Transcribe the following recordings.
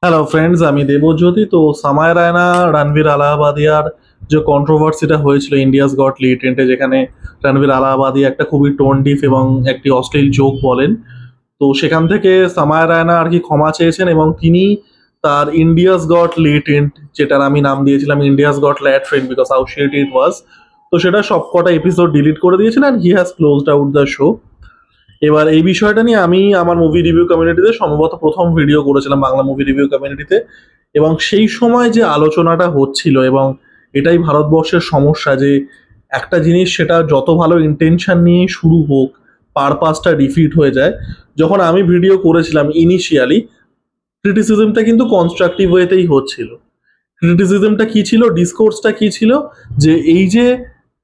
Hello friends, আমি দেবজ্যোতি। তো সামায় রায়না রণবীর আলাহাবাদিয়ার যে কন্ট্রোভার্সিটা হয়েছিল ইন্ডিয়াস গট টেন্টে, যেখানে রণবীর আলাহাবাদি একটা খুবই টোন ডিফ এবং একটি অশ্লীল জোক বলেন। তো সেখান থেকে সামায় রায়না আর কি ক্ষমা চেয়েছেন এবং তিনি তার ইন্ডিয়াস গট টেন্ট, যেটার আমি নাম দিয়েছিলাম India's got latent because how shit it was, তো সেটা সবকটা এপিসোড ডিলিট করে দিয়েছেন and he has closed out the show. এবার এই বিষয়টা নিয়ে আমি আমার মুভি রিভিউ কমিউনিটিতে সম্ভবত প্রথম ভিডিও করেছিলাম বাংলা মুভি রিভিউ কমিউনিটিতে, এবং সেই সময় যে আলোচনাটা হচ্ছিল, এবং এটাই ভারতবর্ষের সমস্যা যে একটা জিনিস সেটা যত ভালো ইন্টেনশন নিয়ে শুরু হোক, পারপাসটা ডিফিট হয়ে যায়। যখন আমি ভিডিও করেছিলাম ইনিশিয়ালি, ক্রিটিসিজমটা কিন্তু কনস্ট্রাকটিভ ওয়েতেই হচ্ছিল। ক্রিটিসিজমটা কি ছিল, ডিসকোর্সটা কি ছিল, যে এই যে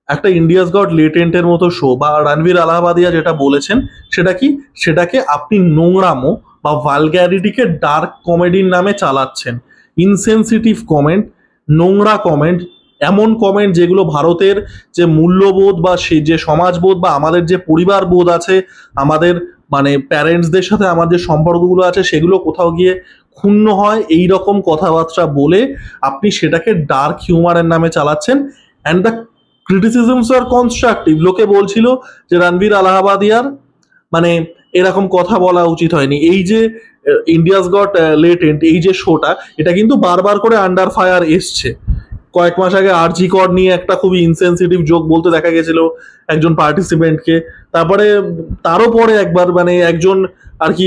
একটা ইন্ডিয়াস গড লেটেন্টের মতো শো বা রণবীর আলাহাবাদিয়া যেটা বলেছেন সেটা কি, সেটাকে আপনি নোংরামো বা ভালগ্যারিটিকে ডার্ক কমেডির নামে চালাচ্ছেন। ইনসেনসিটিভ কমেন্ট, নোংরা কমেন্ট, এমন কমেন্ট যেগুলো ভারতের যে মূল্যবোধ বা সে যে সমাজবোধ বা আমাদের যে পরিবার বোধ আছে, আমাদের মানে প্যারেন্টসদের সাথে আমার যে সম্পর্কগুলো আছে সেগুলো কোথাও গিয়ে ক্ষুণ্ণ হয়, এই রকম কথাবার্তা বলে আপনি সেটাকে ডার্ক হিউমারের নামে চালাচ্ছেন। And the criticisms are constructive. লোকে বলছিল যে রণবীর আলাহাবাদিয়ার মানে এরকম কথা বলা উচিত হয়নি। এই যে ইন্ডিয়াস গট লেটেন্ট এই যে শোটা, এটা কিন্তু বারবার করে আন্ডার ফায়ার এসছে। কয়েক মাস আগে আরজি কর নিয়ে একটা খুবই ইনসেনসিটিভ জোক বলতে দেখা গেছিল একজন পার্টিসিপেন্টকে। তারপরে তারও পরে একবার মানে একজন আর কি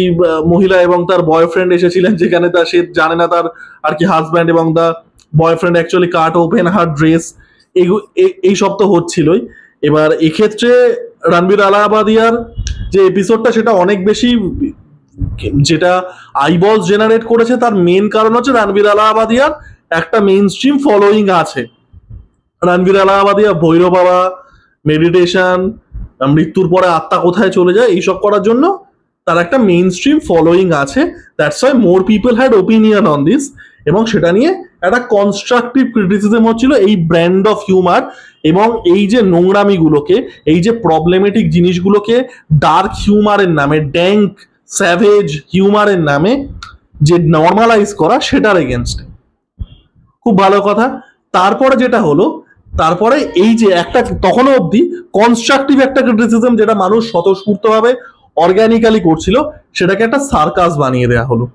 মহিলা এবং তার বয়ফ্রেন্ড এসেছিলেন, যেখানে সে জানে না তার আর কি হাজব্যান্ড এবং দা বয়ফ্রেন্ড অ্যাকচুয়ালি কাট ওপেন হার ড্রেস। এই সব তো হচ্ছিলই। এবার এক্ষেত্রে রণবীর আলাহাবাদিয়ার যে এপিসোডটা সেটা অনেক বেশি, যেটা আইবলস জেনারেট করেছে তার মেন কারণ হচ্ছে রণবীর আলাহাবাদিয়ার একটা মেইন স্ট্রিম ফলোয়িং আছে। রণবীর আলাহাবাদিয়া ভৈরব বাবা, মেডিটেশন, মৃত্যুর পরে আত্মা কোথায় চলে যায় এইসব করার জন্য তার একটা মেইন স্ট্রিম ফলোয়িং আছে। That's why more people had opinion on this, এবং সেটা নিয়ে একটা কনস্ট্রাকটিভ ক্রিটিসিজম হচ্ছিল এই ব্র্যান্ড অফ হিউমার এবং এই যে নোংরামিগুলোকে, এই যে প্রবলেমেটিক জিনিসগুলোকে ডার্ক হিউমারের নামে, ড্যাঙ্ক স্যাভেজ হিউমারের নামে যে নর্মালাইজ করা, সেটার এগেনস্টে। খুব ভালো কথা। তারপরে যেটা হলো, তারপরে এই যে একটা তখনও অবধি কনস্ট্রাকটিভ একটা ক্রিটিসিজম যেটা মানুষ স্বতঃস্ফূর্তভাবে অর্গানিক্যালি করছিল, সেটাকে একটা সার্কাস বানিয়ে দেওয়া হলো।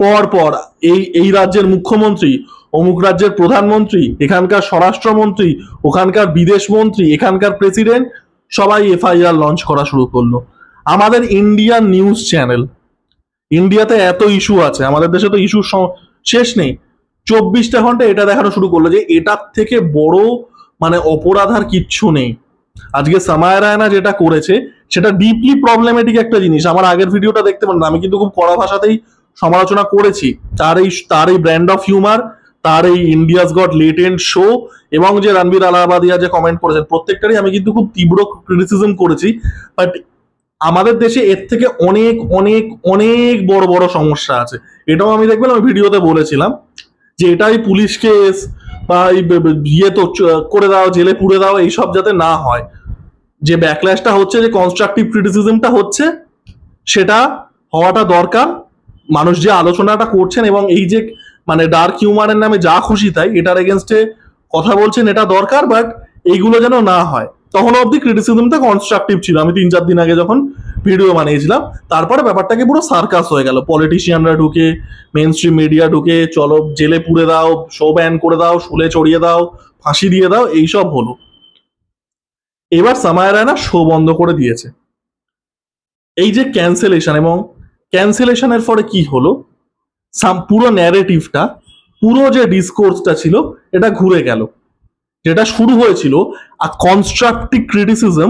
পর পর এই এই রাজ্যের মুখ্যমন্ত্রী, অমুক রাজ্যের প্রধানমন্ত্রী, এখানকার স্বরাষ্ট্রমন্ত্রী, ওখানকার বিদেশ মন্ত্রী, এখানকার প্রেসিডেন্ট, সবাই এফআইআর লঞ্চ করা শুরু করলো। আমাদের ইন্ডিয়ান নিউজ চ্যানেল, ইন্ডিয়াতে এত ইস্যু আছে, আমাদের দেশে তো ইস্যু শেষ নেই, 24টা ঘন্টা এটা দেখানো শুরু করলো যে এটার থেকে বড় মানে অপরাধ আর কিচ্ছু নেই। আজকে সামায় রায়না যেটা করেছে সেটা ডিপলি প্রবলেমেটিক একটা জিনিস। আমার আগের ভিডিওটা দেখতে পারেন, আমি কিন্তু খুব কড়া ভাষাতেই সমালোচনা করেছি তার এই ব্র্যান্ড অফ হিউমার, তার এই ইন্ডিয়াস গট লেটেন্ট শো, এবং যে রণবীর আলাহাবাদিয়া যে কমেন্ট করেছেন প্রত্যেকটারই আমি কিন্তু খুব তীব্র ক্রিটিসিজম করেছি। বাট আমাদের দেশে এর থেকে অনেক অনেক অনেক বড় বড় সমস্যা আছে। এটাও আমি দেখবেন আমি ভিডিওতে বলেছিলাম যে এটাই পুলিশ কেস বা ইয়ে তো করে দাও, জেলে পুড়ে দাও, এইসব যাতে না হয়। যে ব্যাকল্যাশটা হচ্ছে, যে কনস্ট্রাকটিভ ক্রিটিসিজমটা হচ্ছে, সেটা হওয়াটা দরকার। মানুষ যে আলোচনাটা করছেন এবং এই যে মানে ডার্ক হিউমারের নামে যা খুশি তাই এটার এগেনস্টে কথা বলছেন, এটা দরকার। বাট এইগুলো যেন না হয়। তখন অব্দি ক্রিটিসিজমটা কনস্ট্রাকটিভ ছিল, আমি 3-4 দিন আগে যখন ভিডিও বানিয়েছিলাম। তারপরে ব্যাপারটাকে পুরো সার্কাস হয়ে গেল, পলিটিশিয়ানরা ঢুকে, মেন স্ট্রিম মিডিয়া ঢুকে, চলো জেলে পুড়ে দাও, শো ব্যান করে দাও, শুলে চড়িয়ে দাও, ফাঁসি দিয়ে দাও, এইসব হলো। এবার সামায় রায়না শো বন্ধ করে দিয়েছে। এই যে ক্যান্সেলেশন, এবং ক্যান্সেলেশনের ফলে কি হলো, পুরো ন্যারেটিভটা, পুরো যে ডিসকোর্সটা ছিল এটা ঘুরে গেল। যেটা শুরু হয়েছিল a constructive criticism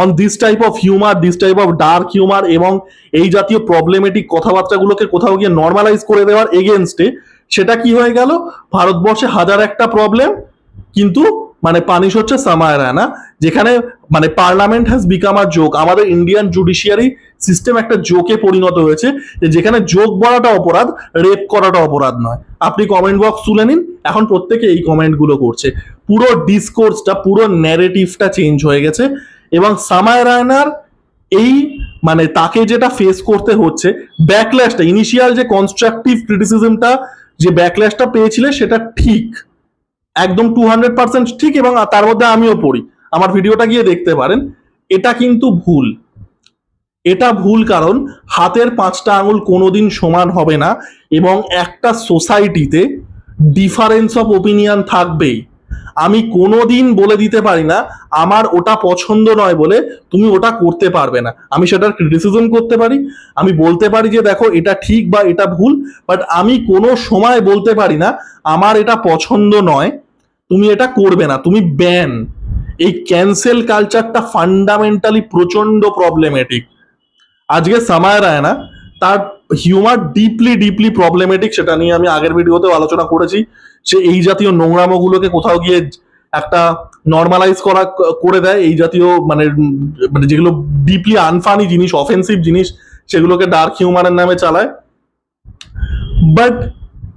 on this type of humour, this type of dark humour, এবং এই জাতীয় প্রবলেমেটিক কথাবার্তাগুলোকে কোথাও গিয়ে নর্মালাইজ করে দেওয়ার এগেনস্টে, সেটা কি হয়ে গেল, ভারতবর্ষে হাজার একটা প্রবলেম, কিন্তু মানে পানিশ হচ্ছে সামায় রায়না। যেখানে মানে parliament has become a joke, আমাদের ইন্ডিয়ান জুডিশিয়ারি সিস্টেম একটা জোকে পরিণত হয়েছে, যে যেখানে জোক বলাটা অপরাধ, রেপ করাটা অপরাধ নয়। আপনি কমেন্ট বক্স তুলে নিন, এখন প্রত্যেকে এই কমেন্টগুলো করছে। পুরো ডিসকোর্সটা, পুরো ন্যারেটিভটা চেঞ্জ হয়ে গেছে। এবং সামায় রায়নার এই মানে তাকে যেটা ফেস করতে হচ্ছে, ব্যাকল্যাশটা, ইনিশিয়াল যে কনস্ট্রাকটিভ ক্রিটিসিজমটা, যে ব্যাকল্যাশটা পেয়েছিলে সেটা ঠিক, একদম 200% ঠিক, এবং তার মধ্যে আমিও পড়ি, আমার ভিডিওটা গিয়ে দেখতে পারেন। এটা কিন্তু ভুল, এটা ভুল, কারণ হাতের 5টা আঙুল কোনোদিন সমান হবে না, এবং একটা সোসাইটিতে ডিফারেন্স অফ ওপিনিয়ন থাকবেই। আমি কোনোদিন বলে দিতে পারি না আমার ওটা পছন্দ নয় বলে তুমি ওটা করতে পারবে না। আমি সেটার ক্রিটিসিজম করতে পারি, আমি বলতে পারি যে দেখো এটা ঠিক বা এটা ভুল, বাট আমি কোনো সময় বলতে পারি না আমার এটা পছন্দ নয়, তুমি এটা করবে না, তুমি ব্যান। এই ক্যান্সেল কালচারটা ফান্ডামেন্টালি প্রচন্ড প্রবলেমেটিক। আজকে সামায় রায়না, তার হিউমার ডিপলি ডিপলি প্রবলেমেটিক, সেটা নিয়ে আমি আগের ভিডিওতেও আলোচনা করেছি। সে এই জাতীয় নোংরামোগুলোকে কোথাও গিয়ে একটা নর্মালাইজ করে দেয়, এই জাতীয় মানে মানে যেগুলো ডিপলি আনফানি জিনিস, অফেন্সিভ জিনিস, সেগুলোকে ডার্ক হিউমারের নামে চালায়। বাট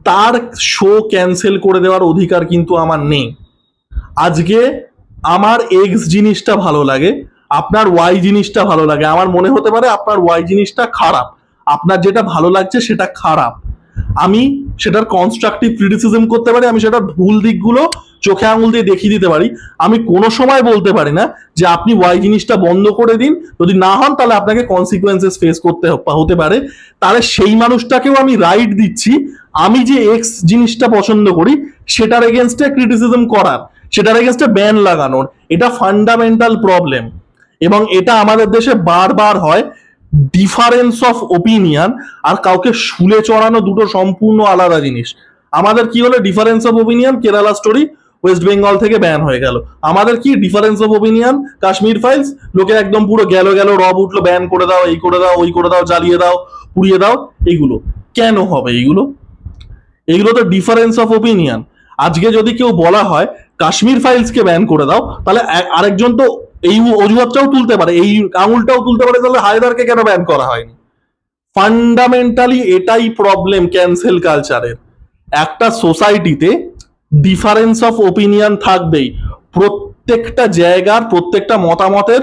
তার শো ক্যান্সেল করে দেওয়ার অধিকার কিন্তু আমার নেই। আজকে আমার এক্স জিনিসটা ভালো লাগে, আপনার ওয়াই জিনিসটা ভালো লাগে, আমার মনে হতে পারে আপনার ওয়াই জিনিসটা খারাপ, আপনার যেটা ভালো লাগছে সেটা খারাপ, আমি সেটার কনস্ট্রাকটিভ ক্রিটিসিজম করতে পারি, আমি সেটার ভুল দিকগুলো চোখে আঙুল দিয়ে দেখিয়ে দিতে পারি। আমি কোনো সময় বলতে পারি না যে আপনি ওয়াই জিনিসটা বন্ধ করে দিন, যদি না হন তাহলে আপনাকে কনসিকুয়েন্সেস ফেস করতে হতে পারে। তাহলে সেই মানুষটাকেও আমি রাইট দিচ্ছি আমি যে এক্স জিনিসটা পছন্দ করি সেটার এগেনস্টে ক্রিটিসিজম করার, সেটার এগেনস্টে ব্যান লাগানোর। এটা ফান্ডামেন্টাল প্রবলেম, এবং এটা আমাদের দেশে বারবার হয়। ডিফারেন্স অফ ওপিনিয়ন আর কাউকে শুলে চড়ানো দুটো সম্পূর্ণ আলাদা জিনিস। আমাদের কি হলো difference of opinion, Kerala story West Bengal থেকে ব্যান হয়ে গেল। আমাদের কি difference of opinion, Kashmir files, লোকে একদম পুরো গেল রব উঠলো, ব্যান করে দাও, এই করে দাও, ওই করে দাও, জ্বালিয়ে দাও, পুড়িয়ে দাও। এগুলো কেন হবে? এগুলো তো ডিফারেন্স অফ ওপিনিয়ন। আজকে যদি কেউ বলা হয় কাশ্মীর ফাইলসকে ব্যান করে দাও, তাহলে আরেকজন তো এই অজুহাতটাও তুলতে পারে, এই আঙুলটাও তুলতে পারে, তাহলে হায়দারকে কেন ব্যান করা হয়নি। ফান্ডামেন্টালি এটাই প্রবলেম ক্যান্সেল কালচারের। একটা সোসাইটিতে ডিফারেন্স অফ ওপিনিয়ন থাকবেই, প্রত্যেকটা জায়গার প্রত্যেকটা মতামতের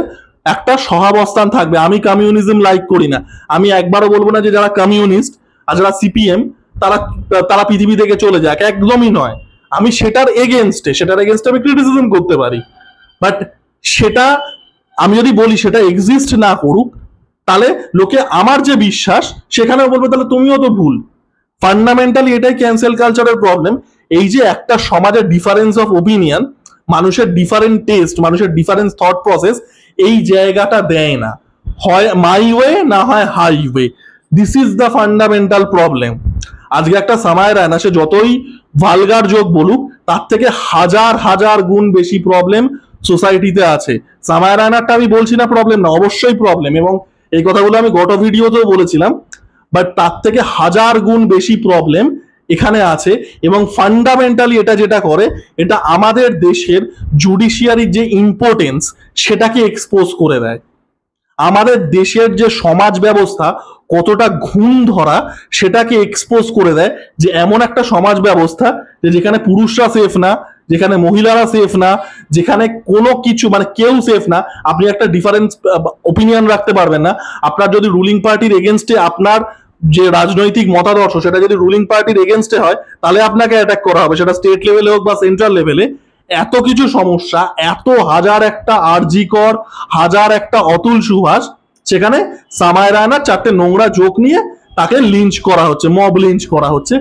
একটা সহাবস্থান থাকবে। আমি কমিউনিজম লাইক করি না, আমি একবারও বলবো না যে যারা কমিউনিস্ট আর যারা সিপিএম তারা তারা পৃথিবী থেকে চলে যাক, একদমই নয়। আমি সেটার এগেনস্টে আমি ক্রিটিসিজম করতে পারি, বাট সেটা আমি যদি বলি সেটা এক্সিস্ট না করুক, তাহলে লোকে আমার যে বিশ্বাস সেখানেও বলবে তাহলে তুমিও তো ভুল। ফান্ডামেন্টালি এটাই ক্যান্সেল কালচারের প্রবলেম। এই যে একটা সমাজের ডিফারেন্স অফ ওপিনিয়ন, মানুষের ডিফারেন্ট টেস্ট, মানুষের ডিফারেন্ট থট প্রসেস, এই জায়গাটা দেয় না, হয় মাই ওয়ে না হয় highway. This is the fundamental problem. আজকে একটা সামায় রায়না, সে যতই ভালগার যোগ বলুক, তার থেকে হাজার হাজার গুণ বেশি প্রবলেম সোসাইটিতে আছে। সামায় রায়নারটা আমি বলছি না প্রবলেম না, অবশ্যই প্রবলেম, এবং এই কথাগুলো আমি গত ভিডিওতেও বলেছিলাম, বাট তার থেকে হাজার গুণ বেশি প্রবলেম এখানে আছে। এবং ফান্ডামেন্টালি এটা যেটা করে, এটা আমাদের দেশের জুডিশিয়ারির যে ইম্পর্টেন্স সেটাকে এক্সপোজ করে দেয়। আমাদের দেশের যে সমাজ ব্যবস্থা কতটা ঘুণ ধরা সেটাকে এক্সপোজ করে দেয়, যে এমন একটা সমাজ ব্যবস্থা যে যেখানে পুরুষরা সেফ না, যেখানে মহিলারা সেফ না, যেখানে কোনো কিছু মানে কেউ সেফ না। আপনি একটা ডিফারেন্স ওপিনিয়ন রাখতে পারবেন না। আপনার যদি রুলিং পার্টির এগেনস্টে আপনার যে রাজনৈতিক মতাদর্শ সেটা যদি রুলিং পার্টির এগেনস্টে হয়, তাহলে আপনাকে অ্যাটাক করা হবে, সেটা স্টেট লেভেলে হোক বা সেন্ট্রাল লেভেলে। এত কিছু সমস্যা, এত হাজার একটা আরজিকর, হাজার একটা অতুল সুভাষ, সেখানে সামায় রায়নার 4টে নোংরা জোক নিয়ে তাকে লিঞ্চ করা হচ্ছে, মব লিঞ্চ করা হচ্ছে।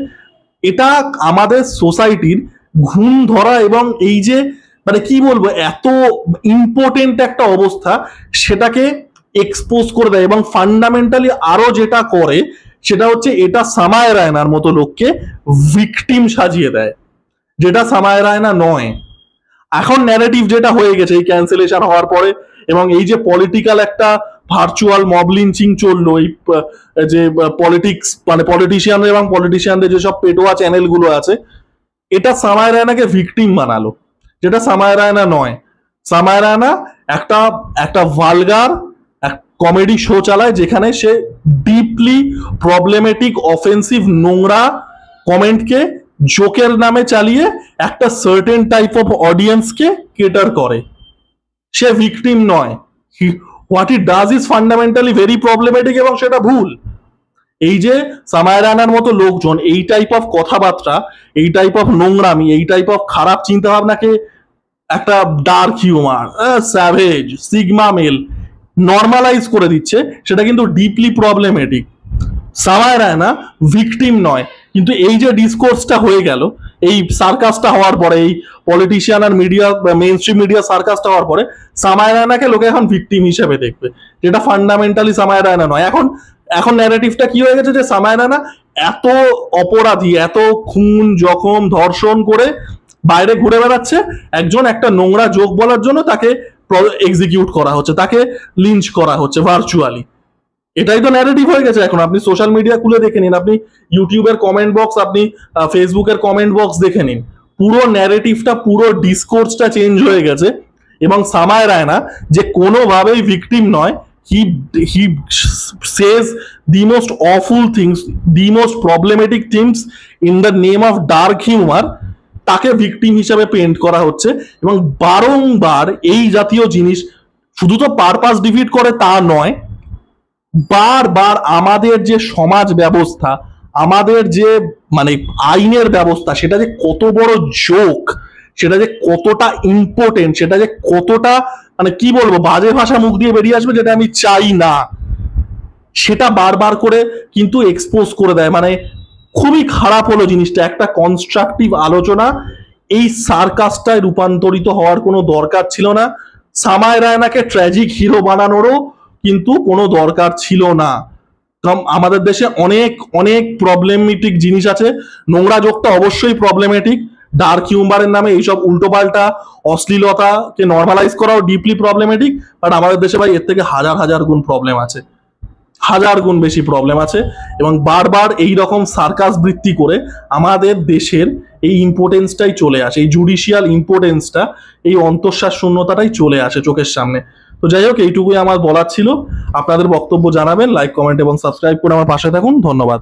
এটা আমাদের সোসাইটির ঘুম ধরা, এবং এই যে মানে কি বলবো, এত ইম্পর্টেন্ট একটা অবস্থা সেটাকে এক্সপোজ করে দেয়। এবং ফান্ডামেন্টালি আরো যেটা করে সেটা হচ্ছে এটা সামায় রায়নার মতো লোককে ভিকটিম সাজিয়ে দেয়, যেটা সামায় রায়না নয়। এখন ন্যারেটিভ যেটা হয়ে গেছে এই ক্যান্সেলেশন হওয়ার পরে, এবং এই যে পলিটিক্যাল একটা ভার্চুয়াল মব লিঞ্চিং চললো, এই যে পলিটিক্স মানে পলিটিশিয়ান এবং পলিটিশিয়ানদের যেসব পেটোয়া চ্যানেলগুলো আছে, এটা সামায় রায়নাকে ভিকটিম বানালো, যেটা সামায় রায়না নয়। সামায় রায়না একটা একটা ভালগার কমেডি শো চালায়, যেখানে সে ডিপলি প্রবলেমেটিক অফেন্সিভ নোংরা কমেন্টকে জোকের নামে চালিয়ে একটা সার্টেন টাইপ অফ অডিয়েন্সকে কেটার করে। সে ভিকটিম নয়, what it does is fundamentally very problematic এবং সেটা ভুল। এই যে সামায়া রায়নার মতো লোকজন এই টাইপ অফ কথাবার্তা, এই টাইপ অফ নোংরামি, এই টাইপ অফ খারাপ চিন্তা ভাবনাকে একটা dark humour, savage, sigma male normalize করে দিচ্ছে, সেটা কিন্তু deeply problematic. Samay Raina victim নয়, কিন্তু এই যে ডিসকোর্সটা হয়ে গেল, এই সার্কাসটা হওয়ার পরে, এই পলিটিশিয়ান আর মিডিয়া, মেইন স্ট্রিম মিডিয়া সার্কাসটা হওয়ার পরে সামায়া রায়নাকে লোকে এখন ভিকটিম হিসেবে দেখবে, যেটা ফান্ডামেন্টালি সামায়া রায়না নয়। এখন ন্যারেটিভটা কি হয়ে গেছে যে সামায়া রায়না এত অপরাধী, এত খুন জখম ধর্ষণ করে বাইরে ঘুরে বেড়াচ্ছে, একজন একটা নোংরা জোক বলার জন্য তাকে এক্সিকিউট করা হচ্ছে, তাকে লিঞ্চ করা হচ্ছে ভার্চুয়ালি। এটাই তো ন্যারেটিভ হয়ে গেছে এখন। আপনি সোশ্যাল মিডিয়া খুলে দেখে নিন, আপনি ইউটিউবের কমেন্ট বক্স, আপনি ফেসবুকের কমেন্ট বক্স দেখে নিন, পুরো ন্যারেটিভটা, পুরো ডিসকোর্সটা চেঞ্জ হয়ে গেছে। এবং সামায়া রায়না যে কোনোভাবেই ভিকটিম নয়, he says the most awful things, the most problematic things in the name of dark humor, তাকে ভিকটিম হিসাবে পেইন্ট করা হচ্ছে। এবং বারংবার এই জাতীয় জিনিস শুধু তো পারপাস ডিফিট করে তা নয়, বারবার আমাদের যে সমাজ ব্যবস্থা, আমাদের যে মানে আইনের ব্যবস্থা, সেটা যে কত বড় জোক, সেটা যে কতটা ইম্পর্টেন্ট, সেটা যে কতটা মানে কি বলবো, বাজে ভাষা মুখ দিয়ে বেরিয়ে আসবে যেটা আমি চাই না, সেটা বারবার করে কিন্তু এক্সপোজ করে দেয়। মানে খুবই খারাপ হলো জিনিসটা। একটা কনস্ট্রাকটিভ আলোচনা এই সার্কাসটায় রূপান্তরিত হওয়ার কোনো দরকার ছিল না। সামায়া রায়নাকে ট্র্যাজিক হিরো বানানোরও কিন্তু কোনো দরকার ছিল না। আমাদের দেশে অনেক অনেক প্রবলেমেটিক জিনিস আছে। নোংরা জোকটা অবশ্যই প্রবলেমেটিক, ডার্ক হিউমারের নামে এইসব উল্টোপাল্টা অশ্লীলতাকে নর্মালাইজ করাও ডিপলি প্রবলেমেটিক। বাট আমাদের দেশে ভাই এর থেকে হাজার হাজার গুণ প্রবলেম আছে, হাজার গুণ বেশি প্রবলেম আছে। এবং বারবার এই রকম সার্কাস বৃত্তি করে আমাদের দেশের এই ইম্পর্টেন্সটাই চলে আসে, এই জুডিশিয়াল ইম্পর্টেন্সটা, এই অন্তঃশ্বাস শূন্যতাটাই চলে আসে চোখের সামনে। তো যাই হোক, এইটুকুই আমার বলার ছিল। আপনাদের বক্তব্য জানাবেন, লাইক, কমেন্ট এবং সাবস্ক্রাইব করে আমার পাশে থাকুন। ধন্যবাদ।